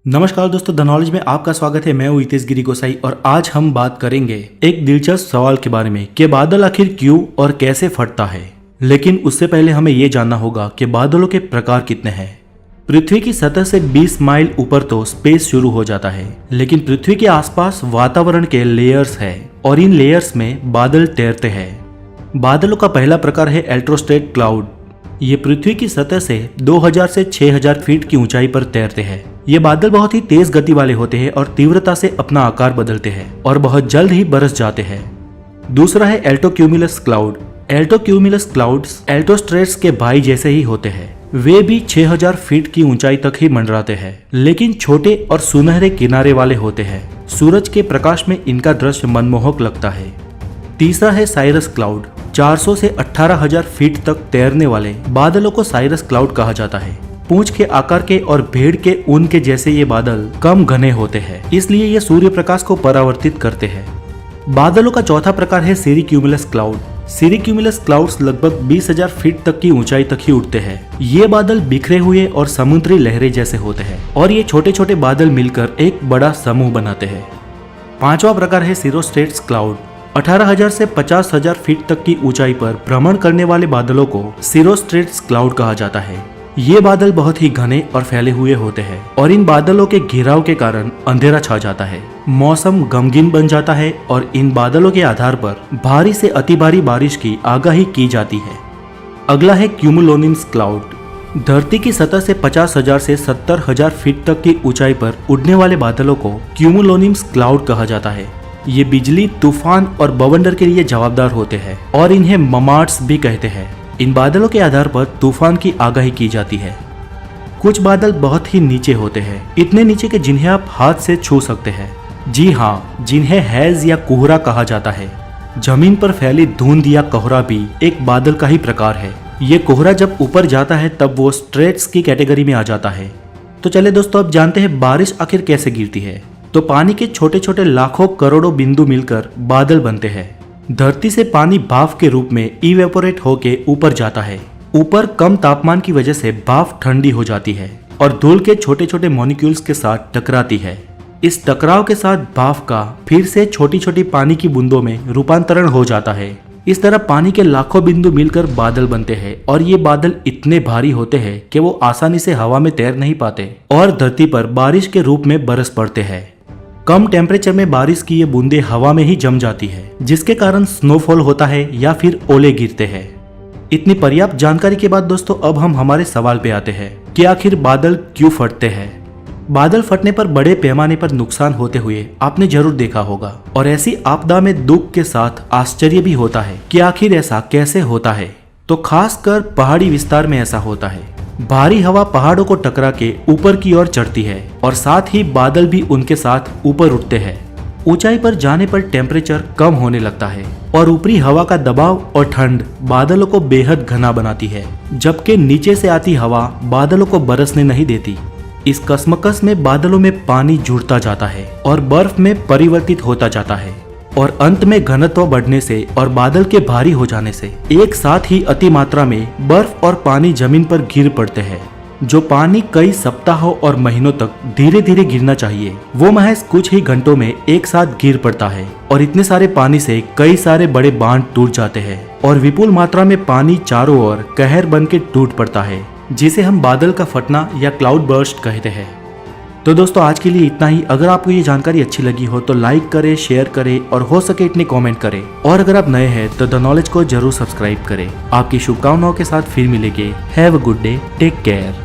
नमस्कार दोस्तों, the knowledge में आपका स्वागत है। मैं हूं हितेश गिरी गोसाई और आज हम बात करेंगे एक दिलचस्प सवाल के बारे में कि बादल आखिर क्यों और कैसे फटता है। लेकिन उससे पहले हमें यह जानना होगा कि बादलों के प्रकार कितने हैं। पृथ्वी की सतह से 20 माइल ऊपर तो स्पेस शुरू हो जाता है, लेकिन पृथ्वी के आसपास वातावरण के लेयर्स है और इन लेयर्स में बादल तैरते हैं। बादलों का पहला प्रकार है एल्ट्रोस्ट्रेट क्लाउड। ये पृथ्वी की सतह से 2000 से 6000 फीट की ऊंचाई पर तैरते हैं। ये बादल बहुत ही तेज गति वाले होते हैं और तीव्रता से अपना आकार बदलते हैं और बहुत जल्द ही बरस जाते हैं। दूसरा है एल्टोक्यूमुलस क्लाउड। एल्टोक्यूमुलस क्लाउड्स एल्टोस्ट्रेट्स के भाई जैसे ही होते हैं। वे भी 6000 फीट की ऊंचाई तक ही मंडराते हैं, लेकिन छोटे और सुनहरे किनारे वाले होते हैं। सूरज के प्रकाश में इनका दृश्य मनमोहक लगता है। तीसरा है साइरस क्लाउड। 400 से 18000 फीट तक तैरने वाले बादलों को साइरस क्लाउड कहा जाता है। पूंछ के आकार के और भेड़ के ऊन के जैसे ये बादल कम घने होते हैं, इसलिए ये सूर्य प्रकाश को परावर्तित करते हैं। बादलों का चौथा प्रकार है सिरिक्यूमुलस क्लाउड। सिरिक्यूमुलस क्लाउड्स लगभग 20000 फीट तक की ऊंचाई तक ही उड़ते हैं। ये बादल बिखरे हुए और समुद्री लहरें जैसे होते हैं और ये छोटे छोटे बादल मिलकर एक बड़ा समूह बनाते हैं। पांचवा प्रकार है सिरोस्ट्रेट्स क्लाउड। 18000 से 50000 फीट तक की ऊंचाई पर भ्रमण करने वाले बादलों को सिरोस्ट्रेट्स क्लाउड कहा जाता है। ये बादल बहुत ही घने और फैले हुए होते हैं और इन बादलों के घेराव के कारण अंधेरा छा जाता है, मौसम गमगीन बन जाता है और इन बादलों के आधार पर भारी से अति भारी बारिश की आगाही की जाती है। अगला है क्यूमुलोनिम्स क्लाउड। धरती की सतह से 50000 से 70000 फीट तक की ऊंचाई पर उड़ने वाले बादलों को क्यूमुलोनिम्स क्लाउड कहा जाता है। ये बिजली, तूफान और बवंडर के लिए जवाबदार होते हैं और इन्हें ममार्ट्स भी कहते हैं। इन बादलों के आधार पर तूफान की आगाही की जाती है। कुछ बादल बहुत ही नीचे होते हैं, इतने नीचे कि जिन्हें आप हाथ से छू सकते हैं। जी हाँ, जिन्हें हैज या कोहरा कहा जाता है। जमीन पर फैली धुंध या कोहरा भी एक बादल का ही प्रकार है। ये कोहरा जब ऊपर जाता है तब वो स्ट्रेट्स की कैटेगरी में आ जाता है। तो चले दोस्तों, अब जानते हैं बारिश आखिर कैसे गिरती है। तो पानी के छोटे छोटे लाखों करोड़ों बिंदु मिलकर बादल बनते हैं। धरती से पानी भाप के रूप में इवेपोरेट होके ऊपर जाता है। ऊपर कम तापमान की वजह से भाप ठंडी हो जाती है और धूल के छोटे छोटे मॉलिक्यूल्स के साथ टकराती है। इस टकराव के साथ भाप का फिर से छोटी छोटी पानी की बूंदों में रूपांतरण हो जाता है। इस तरह पानी के लाखों बिंदु मिलकर बादल बनते हैं और ये बादल इतने भारी होते हैं कि वो आसानी से हवा में तैर नहीं पाते और धरती पर बारिश के रूप में बरस पड़ते हैं। कम टेम्परेचर में बारिश की ये बूंदें हवा में ही जम जाती है, जिसके कारण स्नोफॉल होता है या फिर ओले गिरते हैं। इतनी पर्याप्त जानकारी के बाद दोस्तों, अब हम हमारे सवाल पे आते हैं कि आखिर बादल क्यों फटते हैं। बादल फटने पर बड़े पैमाने पर नुकसान होते हुए आपने जरूर देखा होगा और ऐसी आपदा में दुख के साथ आश्चर्य भी होता है कि आखिर ऐसा कैसे होता है। तो खासकर पहाड़ी विस्तार में ऐसा होता है। भारी हवा पहाड़ों को टकरा के ऊपर की ओर चढ़ती है और साथ ही बादल भी उनके साथ ऊपर उठते हैं। ऊंचाई पर जाने पर टेम्परेचर कम होने लगता है और ऊपरी हवा का दबाव और ठंड बादलों को बेहद घना बनाती है, जबकि नीचे से आती हवा बादलों को बरसने नहीं देती। इस कश्मकश में बादलों में पानी जुड़ता जाता है और बर्फ में परिवर्तित होता जाता है और अंत में घनत्व बढ़ने से और बादल के भारी हो जाने से एक साथ ही अति मात्रा में बर्फ और पानी जमीन पर गिर पड़ते हैं। जो पानी कई सप्ताहों और महीनों तक धीरे धीरे गिरना चाहिए, वो महज कुछ ही घंटों में एक साथ गिर पड़ता है और इतने सारे पानी से कई सारे बड़े बांध टूट जाते हैं और विपुल मात्रा में पानी चारों ओर कहर बन के टूट पड़ता है, जिसे हम बादल का फटना या क्लाउड बर्स्ट कहते हैं। तो दोस्तों, आज के लिए इतना ही। अगर आपको ये जानकारी अच्छी लगी हो तो लाइक करें, शेयर करें और हो सके इतने कमेंट करें। और अगर आप नए हैं तो द नॉलेज को जरूर सब्सक्राइब करें। आपकी शुभकामनाओं के साथ फिर मिलेंगे। Have a good day, take care.